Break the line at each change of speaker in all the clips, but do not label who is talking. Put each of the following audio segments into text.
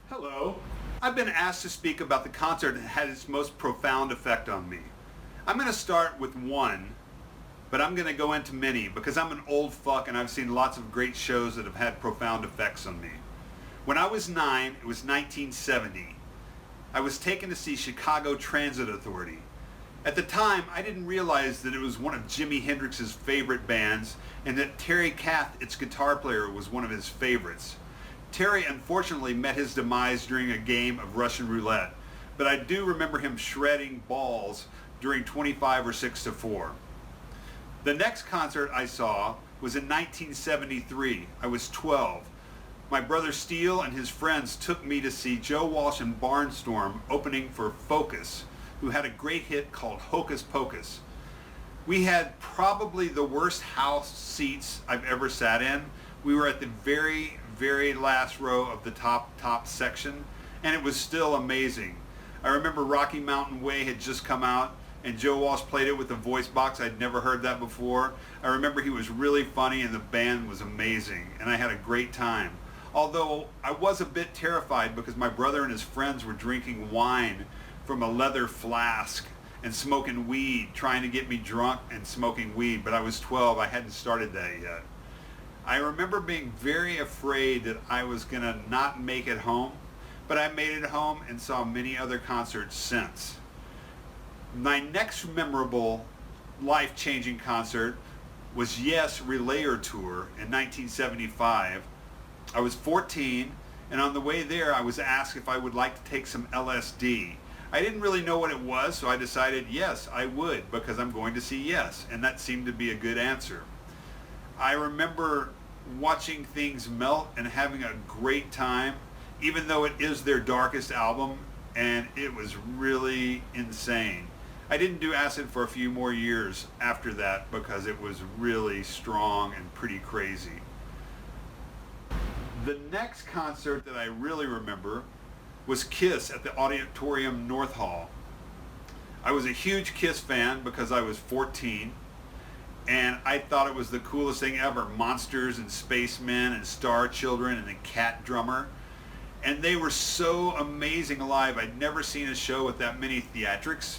Hello. I've been asked to speak about the concert that had its most profound effect on me. I'm going to start with one, but I'm going to go into many because I'm an old fuck and I've seen lots of great shows that have had profound effects on me. When I was 9, it was 1970. I was taken to see Chicago Transit Authority. At the time, I didn't realize that it was one of Jimi Hendrix's favorite bands and that Terry Kath, its guitar player, was one of his favorites. Terry unfortunately met his demise during a game of Russian roulette, but I do remember him shredding balls during 25 or 6 to 4. The next concert I saw was in 1973. I was 12. My brother Steele and his friends took me to see Joe Walsh and Barnstorm opening for Focus, who had a great hit called Hocus Pocus. We had probably the worst house seats I've ever sat in. We were at the very last row of the top section, and it was still amazing. I remember Rocky Mountain Way had just come out, and Joe Walsh played it with a voice box. I'd never heard that before. I remember he was really funny, and the band was amazing, and I had a great time. Although I was a bit terrified because my brother and his friends were drinking wine from a leather flask and smoking weed, trying to get me drunk and smoking weed, but I was 12. I hadn't started that yet. I remember being very afraid that I was going to not make it home, but I made it home and saw many other concerts since. My next memorable life-changing concert was Yes Relayer Tour in 1975. I was 14, and on the way there I was asked if I would like to take some LSD. I didn't really know what it was, so I decided yes, I would, because I'm going to see Yes, and that seemed to be a good answer. I remember watching things melt and having a great time, even though it is their darkest album, and it was really insane. I didn't do acid for a few more years after that because it was really strong and pretty crazy. The next concert that I really remember was Kiss at the Auditorium North Hall. I was a huge Kiss fan because I was 14, and I thought it was the coolest thing ever. Monsters and Spacemen and Star Children and a cat drummer. And they were so amazing live. I'd never seen a show with that many theatrics.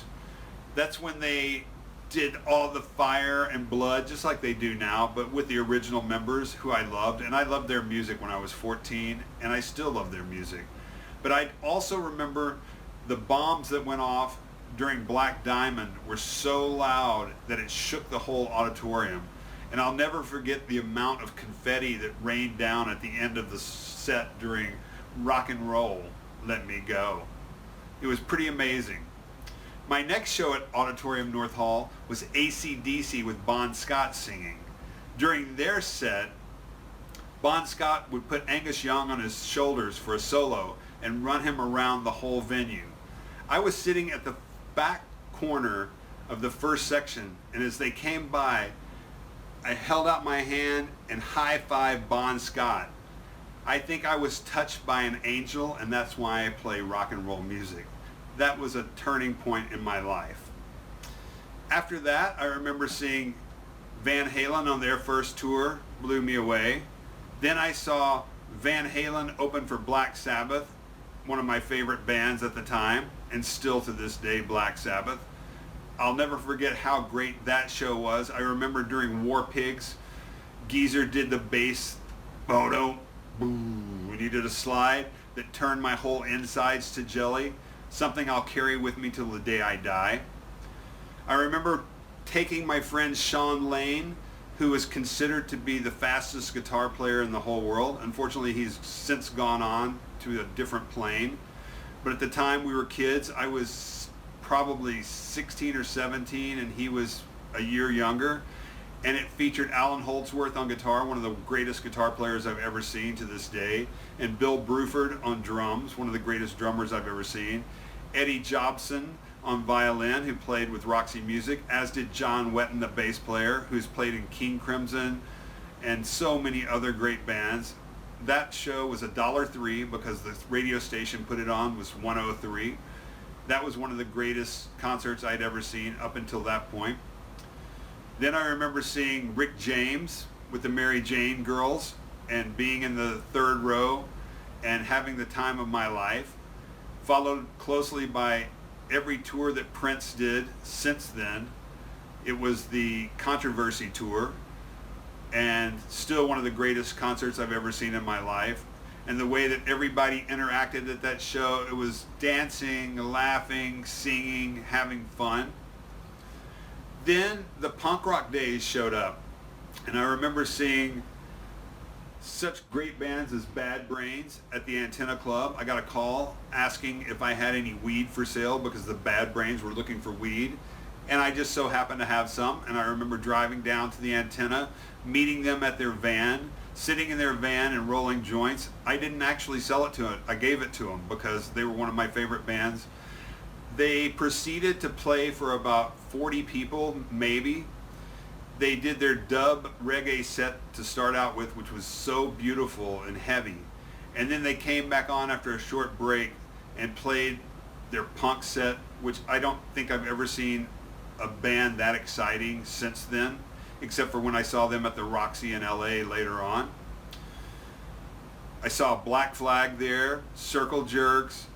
That's when they did all the fire and blood, just like they do now, but with the original members who I loved. And I loved their music when I was 14, and I still love their music. But I also remember the bombs that went off during Black Diamond were so loud that it shook the whole auditorium. And I'll never forget the amount of confetti that rained down at the end of the set during Rock and Roll, Let Me Go. It was pretty amazing. My next show at Auditorium North Hall was AC/DC with Bon Scott singing. During their set, Bon Scott would put Angus Young on his shoulders for a solo and run him around the whole venue. I was sitting at the back corner of the first section, and as they came by, I held out my hand and high-fived Bon Scott. I think I was touched by an angel, and that's why I play rock and roll music. That was a turning point in my life. After that, I remember seeing Van Halen on their first tour, blew me away. Then I saw Van Halen open for Black Sabbath, one of my favorite bands at the time, and still to this day, Black Sabbath. I'll never forget how great that show was. I remember during War Pigs, Geezer did the bass, boom, when he did a slide that turned my whole insides to jelly, something I'll carry with me till the day I die. I remember taking my friend Sean Lane, who is considered to be the fastest guitar player in the whole world. Unfortunately, he's since gone on to a different plane. But at the time we were kids, I was probably 16 or 17 and he was a year younger. And it featured Alan Holdsworth on guitar, one of the greatest guitar players I've ever seen to this day. And Bill Bruford on drums, one of the greatest drummers I've ever seen. Eddie Jobson on violin, who played with Roxy Music, as did John Wetton, the bass player, who's played in King Crimson and so many other great bands. That show was $1.03 because the radio station put it on was 103. That was one of the greatest concerts I'd ever seen up until that point. Then I remember seeing Rick James with the Mary Jane Girls and being in the third row and having the time of my life, followed closely by every tour that Prince did since then. It was the Controversy Tour, and still one of the greatest concerts I've ever seen in my life. And the way that everybody interacted at that show, it was dancing, laughing, singing, having fun. Then the punk rock days showed up, and I remember seeing such great bands as Bad Brains at the Antenna Club. I got a call asking if I had any weed for sale because the Bad Brains were looking for weed, and I just so happened to have some. And I remember driving down to the Antenna, meeting them at their van, sitting in their van and rolling joints. I didn't actually sell it to them. I gave it to them because they were one of my favorite bands. They proceeded to play for about 40 people, maybe. They did their dub reggae set to start out with, which was so beautiful and heavy. And then they came back on after a short break and played their punk set, which I don't think I've ever seen a band that exciting since then, except for when I saw them at the Roxy in LA later on. I saw Black Flag there, Circle Jerks,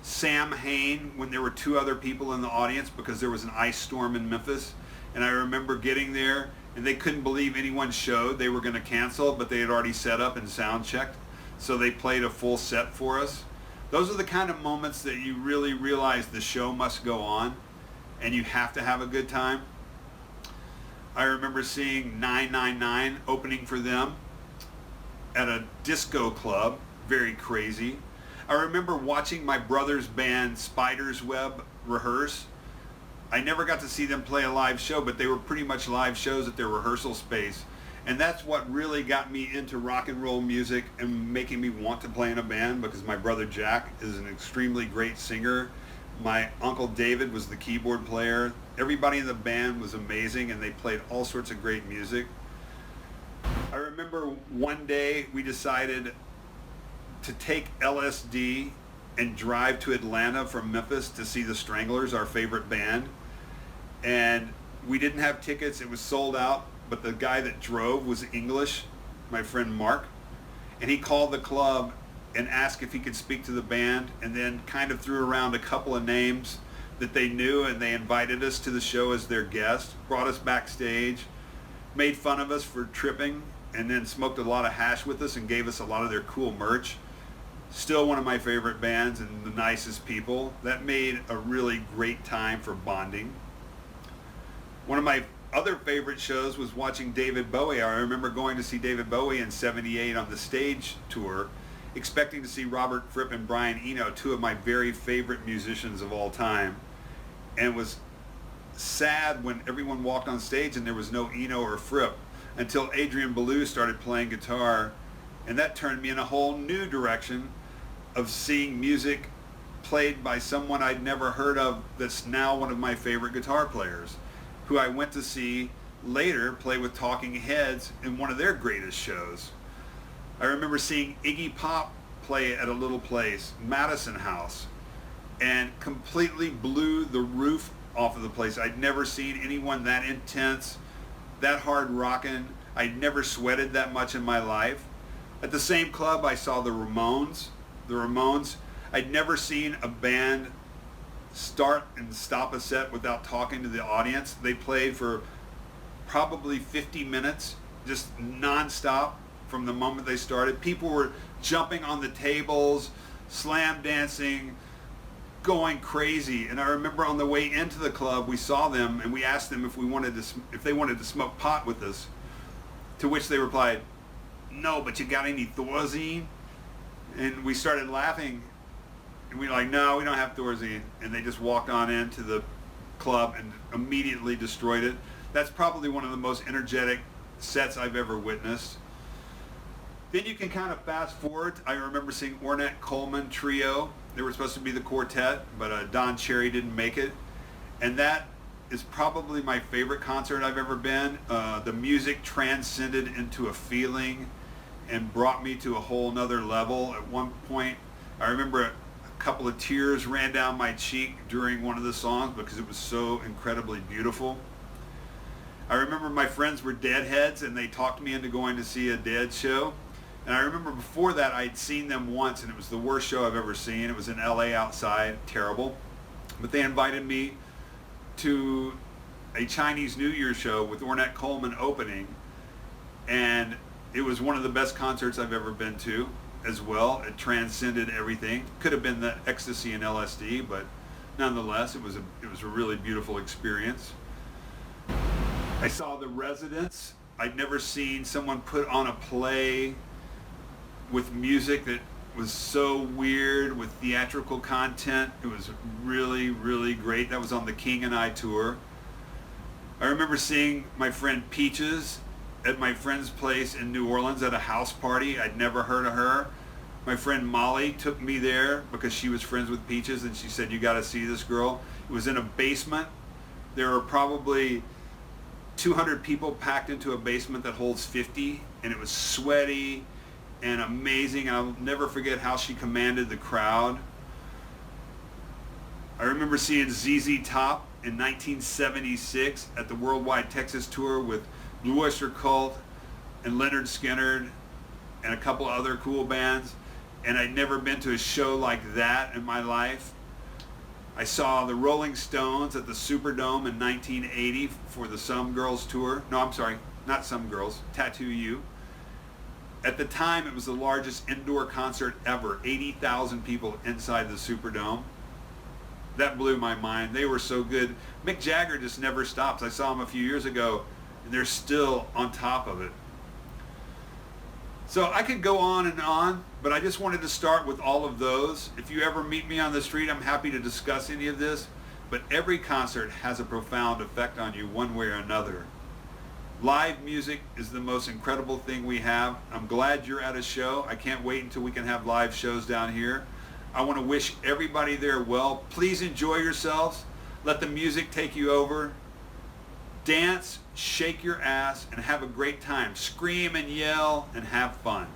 Sam Hain when there were two other people in the audience because there was an ice storm in Memphis. And I remember getting there and they couldn't believe anyone showed. They were going to cancel, but they had already set up and sound checked. So they played a full set for us. Those are the kind of moments that you really realize the show must go on and you have to have a good time. I remember seeing 999 opening for them at a disco club. Very crazy. I remember watching my brother's band Spider's Web rehearse. I never got to see them play a live show, but they were pretty much live shows at their rehearsal space. And that's what really got me into rock and roll music and making me want to play in a band, because my brother Jack is an extremely great singer. My uncle David was the keyboard player. Everybody in the band was amazing and they played all sorts of great music. I remember one day we decided to take LSD and drive to Atlanta from Memphis to see the Stranglers, our favorite band. And we didn't have tickets, it was sold out, but the guy that drove was English, my friend Mark. And he called the club and asked if he could speak to the band, and then kind of threw around a couple of names that they knew, and they invited us to the show as their guest, brought us backstage, made fun of us for tripping, and then smoked a lot of hash with us and gave us a lot of their cool merch. Still one of my favorite bands and the nicest people. That made a really great time for bonding. One of my other favorite shows was watching David Bowie. I remember going to see David Bowie in '78 on the stage tour, expecting to see Robert Fripp and Brian Eno, two of my very favorite musicians of all time, and was sad when everyone walked on stage and there was no Eno or Fripp until Adrian Belew started playing guitar, and that turned me in a whole new direction of seeing music played by someone I'd never heard of that's now one of my favorite guitar players, who I went to see later play with Talking Heads in one of their greatest shows. I remember seeing Iggy Pop play at a little place, Madison House, and completely blew the roof off of the place. I'd never seen anyone that intense, that hard rocking. I'd never sweated that much in my life. At the same club, I saw the Ramones. I'd never seen a band start and stop a set without talking to the audience. They played for probably 50 minutes, just non-stop from the moment they started. People were jumping on the tables, slam dancing, going crazy. And I remember on the way into the club, we saw them and we asked them if they wanted to smoke pot with us, to which they replied, "No, but you got any Thorazine?" And we started laughing, and we were like, "No, we don't have Thorazine." And they just walked on into the club and immediately destroyed it. That's probably one of the most energetic sets I've ever witnessed. Then you can kind of fast forward. I remember seeing Ornette Coleman Trio. They were supposed to be the quartet, but Don Cherry didn't make it. And that is probably my favorite concert I've ever been. The music transcended into a feeling and brought me to a whole nother level. At one point, I remember a couple of tears ran down my cheek during one of the songs because it was so incredibly beautiful. I remember my friends were Deadheads and they talked me into going to see a Dead show. And I remember before that I'd seen them once, and it was the worst show I've ever seen. It was in LA outside, terrible. But they invited me to a Chinese New Year show with Ornette Coleman opening, and it was one of the best concerts I've ever been to as well. It transcended everything. Could have been the ecstasy and LSD, but nonetheless, it was a really beautiful experience. I saw The Residents. I'd never seen someone put on a play with music that was so weird, with theatrical content. It was really, really great. That was on the King and I tour. I remember seeing my friend Peaches at my friend's place in New Orleans at a house party. I'd never heard of her. My friend Molly took me there because she was friends with Peaches, and she said, "You got to see this girl." It was in a basement. There were probably 200 people packed into a basement that holds 50, and it was sweaty and amazing. I'll never forget how she commanded the crowd. I remember seeing ZZ Top in 1976 at the Worldwide Texas Tour with Blue Oyster Cult and Leonard Skinner and a couple other cool bands, and I'd never been to a show like that in my life. I saw the Rolling Stones at the Superdome in 1980 for the Some Girls tour. No, I'm sorry, not Some Girls, TDTU. At the time, it was the largest indoor concert ever, 80,000 people inside the Superdome. That blew my mind. They were so good. Mick Jagger just never stops. I saw him a few years ago, and they're still on top of it. So I could go on, but I just wanted to start with all of those. If you ever meet me on the street, I'm happy to discuss any of this, but every concert has a profound effect on you one way or another. Live music is the most incredible thing we have. I'm glad you're at a show. I can't wait until we can have live shows down here. I want to wish everybody there well. Please enjoy yourselves. Let the music take you over. Dance, shake your ass, and have a great time. Scream and yell and have fun.